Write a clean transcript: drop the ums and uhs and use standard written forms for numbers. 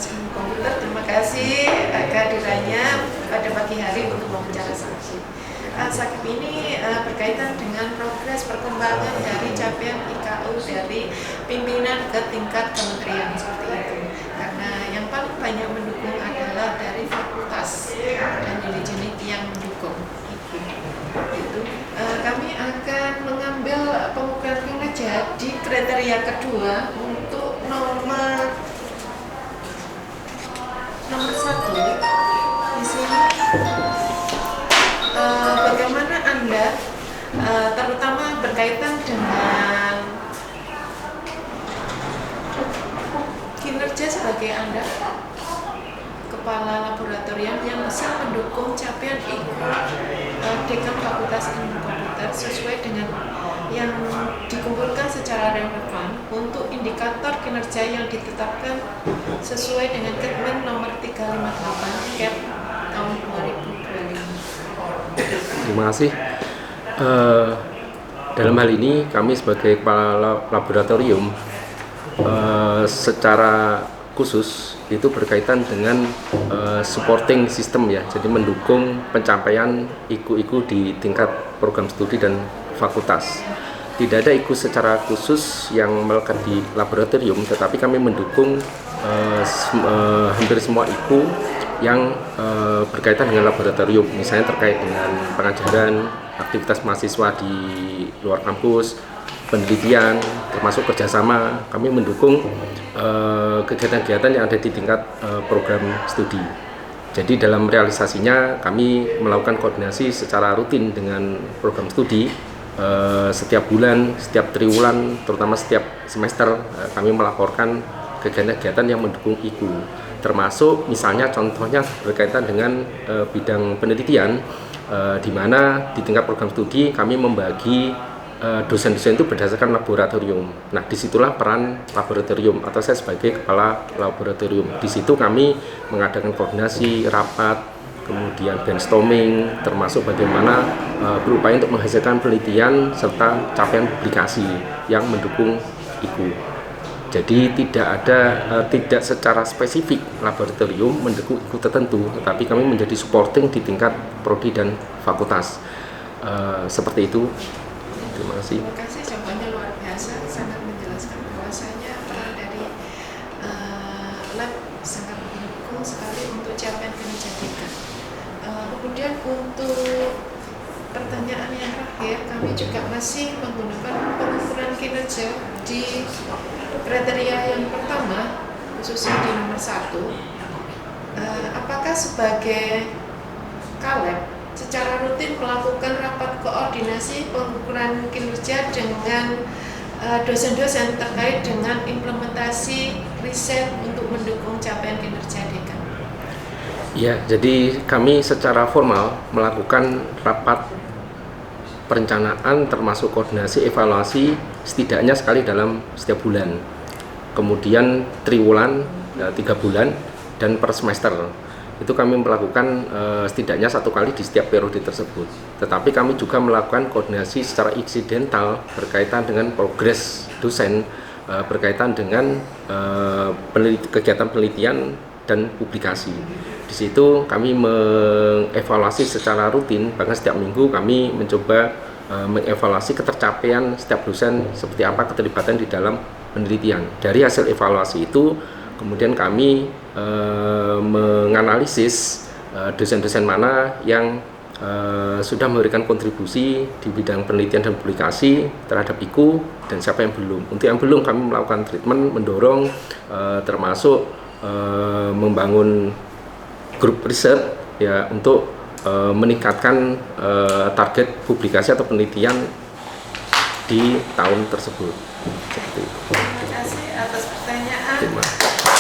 Fakultas Ilmu Komputer. Terima kasih kehadirannya pada pagi hari untuk wawancara Sakib. Sakib ini berkaitan dengan progres perkembangan dari capaian IKU dari pimpinan ke tingkat kementerian seperti itu. Karena yang paling banyak mendukung adalah dari fakultas dan manajemen yang mendukung. Kami akan mengambil pengukuran kinerja di kriteria kedua untuk nomor 1 di sini. Bagaimana Anda terutama berkaitan dengan kinerja sebagai Anda kepala laboratorium yang bisa mendukung capaian IKU Dekan Fakultas Ilmu Komputer sesuai dengan yang dikumpulkan secara relevan untuk indikator kinerja yang ditetapkan sesuai dengan Ketmen nomor 358 Cap tahun 2025. Terima kasih. Dalam hal ini kami sebagai kepala laboratorium secara khusus itu berkaitan dengan supporting system ya, jadi mendukung pencapaian IKU di tingkat program studi dan fakultas. Tidak ada IKU secara khusus yang melekat di laboratorium, tetapi kami mendukung hampir semua IKU yang berkaitan dengan laboratorium, misalnya terkait dengan pengajaran, aktivitas mahasiswa di luar kampus, penelitian, termasuk kerjasama. Kami mendukung kegiatan-kegiatan yang ada di tingkat program studi. Jadi dalam realisasinya kami melakukan koordinasi secara rutin dengan program studi. Setiap bulan, setiap triwulan, terutama setiap semester kami melaporkan kegiatan-kegiatan yang mendukung IKU. Termasuk misalnya contohnya berkaitan dengan bidang penelitian, di mana di tingkat program studi kami membagi dosen-dosen itu berdasarkan laboratorium. Nah, disitulah peran laboratorium atau saya sebagai kepala laboratorium. Di situ kami mengadakan koordinasi, rapat, kemudian brainstorming, termasuk bagaimana berupaya untuk menghasilkan penelitian serta capaian publikasi yang mendukung IKU. Jadi tidak secara spesifik laboratorium mendukung IKU tertentu, tetapi kami menjadi supporting di tingkat prodi dan fakultas. Seperti itu. Terima kasih. Terima kasih, jawabannya luar biasa, sangat menjelaskan bahwasanya peran dari lab sangat mendukung sekali untuk capaian kinerja dekan. Kemudian untuk pertanyaan yang terakhir, kami juga masih menggunakan pengukuran kinerja di kriteria yang pertama, khususnya di nomor 1. Apakah sebagai Kaleb secara rutin melakukan rapat koordinasi pengukuran kinerja dengan dosen-dosen terkait dengan implementasi riset untuk mendukung capaian kinerja dekan? Ya, jadi kami secara formal melakukan rapat perencanaan termasuk koordinasi evaluasi setidaknya sekali dalam setiap bulan. Kemudian triwulan 3 bulan dan per semester. Itu kami melakukan setidaknya 1 kali di setiap periode tersebut. Tetapi kami juga melakukan koordinasi secara insidental berkaitan dengan progres dosen, berkaitan dengan kegiatan penelitian dan publikasi. Di situ kami mengevaluasi secara rutin, bahkan setiap minggu kami mencoba mengevaluasi ketercapaian setiap dosen seperti apa keterlibatan di dalam penelitian. Dari hasil evaluasi itu kemudian kami menganalisis dosen-dosen mana yang sudah memberikan kontribusi di bidang penelitian dan publikasi terhadap IKU dan siapa yang belum. Untuk yang belum kami melakukan treatment, mendorong termasuk membangun grup riset ya untuk meningkatkan target publikasi atau penelitian di tahun tersebut. Seperti itu. Terima kasih atas pertanyaan.